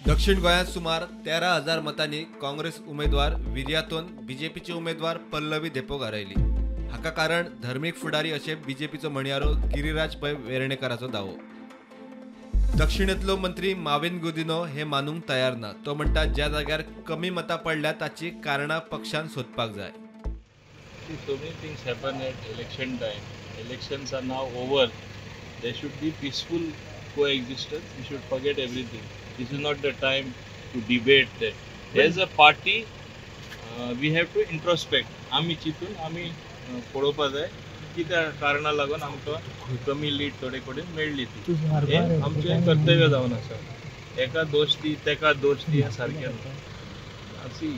दक्षिण गोंयांत सुमार 13,000 मतांनी काँग्रेस उमेदवार विर्यातोन बीजेपीचे उमेदवार पल्लवी देपोक हारयली। हाका कारण धर्मीक फुडारी अशे बीजेपीचो म्हणयारो गिरीराज पै वेर्णेकाराचो दावो। दक्षिणेतलो मंत्री माविन गुदिन्हो हे मानूंक तयार ना। तो म्हणटा ज्या जाग्यार कमी मतां पडल्या ताची कारणां पक्षान सोदपाक जाय। So many things happen at election time. Elections are now over. There should be peaceful coexistence. We should forget everything. This is not the time to debate that. As a party, we have to introspect. आमी चितून आमी पळोवपा जाय की त्या कारणां लागून आमकां कमी लीड थोडे कडेन मेळ्ळी ती। हे आमचें कर्तव्य जावन आसा। एका दोश दी तेका दोश दी हें सारकें ना। See,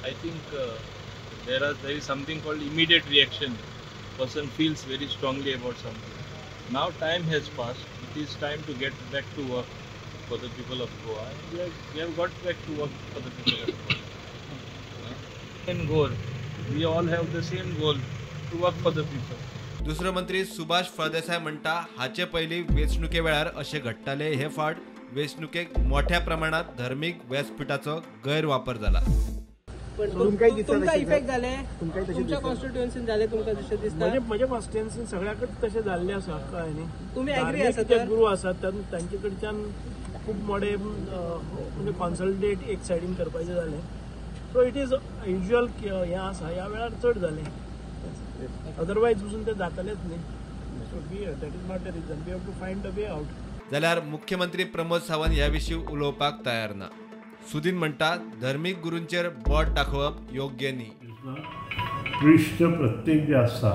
I think there is something called immediate reaction. Person feels very strongly about something. Now time has passed. It is time to get back to work for the people of Goa. We have got back to work for the people of Goa. Same goal. We all have the same goal to work for the people. दुसरो मंत्री सुभाष फळदेसाय म्हणटा हाचे पयलीं वेंचणुके वेळार अशें घडटाले हे फावट वेंचणुकेक मोठ्या प्रमाणात धर्मीक व्यासपीठाचो गैरवापर जाला। तुमका इफेक्ट जाले तुमच्या कॉन्स्टिट्युएन्सीन जाले तुमका जशें दिसता? माझ्या कॉन्स्टिट्युएन्सीन सगळ्याकडेच तशें जाल्लें आसा कळ्ळें न्ही। तुम्ही एग्री आसात? जे गुरू आसात तांचे कडच्यान खूब मोडे म्हणजे कॉन्सल्टेट एक सायडीन करपाचें जालें। सो इट इज युज्युअल हें आसा ह्या वेळार चड जालें, अदरवायज पसून तें जातलेंच न्ही। So that is not the reason, we have to find a way out. जाल्यार मुख्यमंत्री प्रमोद सावंत ह्या विशीं उलोवपाक तयार ना। सुदीन म्हणटा धर्मीक गुरूंचेर बोट दाखोवप योग्य न्ही। प्रिश्ट प्रत्येक जे आसता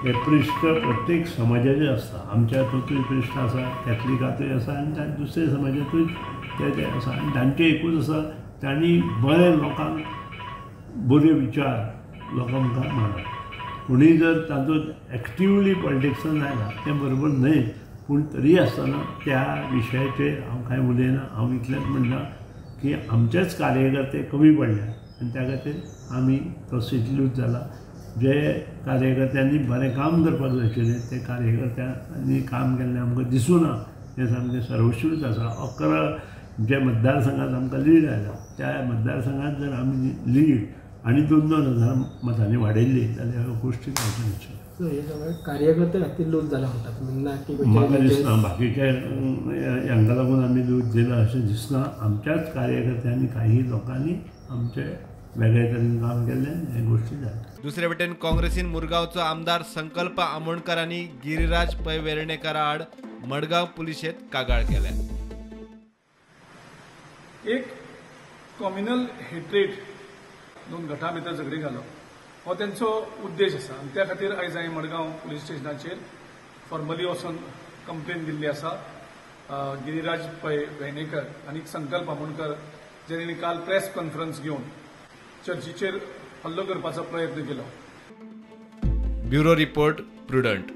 हे प्रिश्ट प्रत्येक समाजाचे आसता। आमच्या हातूंतूय प्रिश्ट आसा, कॅथलिकांतूय आसा आनी दुसऱ्या समाजांतूय ते आसा आनी तांचे एकूच आसा तांणी बरे लोकांक बरे विचार लोकांक मांडप। कोणीय जर तातूंत एक्टिवली पॉलिटिक्सान आयला तें बरोबर न्हय, पूण तरी आसतना त्या विशयाचेर हांव कांय उलयना। हांव इतलेंच म्हणटा की आमचेच कार्यकर्ते कमी पडल्या आनी त्या खातीर आमी तो सिटल्यूट जाला। जे कार्यकर्त्यांनी बरें काम करपाक जाय आशिल्लें ते कार्यकर्त्यांनी काम केल्लें आमकां दिसूना हें सामकें सर्वश्रूत आसा। 11 जे मतदारसंघात आमकां लीड आयला त्या मतदारसंघात जर आमी लीड आनी 2,000 मतांनी वाडयल्ली जाल्यार गोश्टी जावच्यो नाशिल्ल्यो। हे सगळे कार्यकर्ते खातीर लूज जाला म्हणटात, म्हणना की म्हाका दिसना बाकीच्या हांका लागून आमी लूज दिला अशें दिसना। आमच्याच कार्यकर्त्यांनी काही लोकांनी आमचे वेगळे तरेन काम केल्लें हे गोश्टी जाल्या। दुसरे वटेन काँग्रेसीन मुरगांवचो आमदार संकल्प आमोणकरांनी गिरीराज पै वेर्णेकारा आड मडगांव पुलिशेंत कागाळ केल्या। एक कॉम्युनल हेट्रेड दोन गटां भितर झगडी घालप हो त्यांचो उद्देश आसा आनी त्या खातीर आयज हांवें मडगांव पुलीस स्टेशनाचेर फॉर्मली वचून कंप्लेन दिल्ली आसा। गिरीराज पै वेर्णेकर आनी संकल्प आमोणकर जेणी काल प्रेस कॉन्फरन्स घेवन चर्चीचेर हल्लो करपाचो प्रयत्न केलो। Bureau report prudent.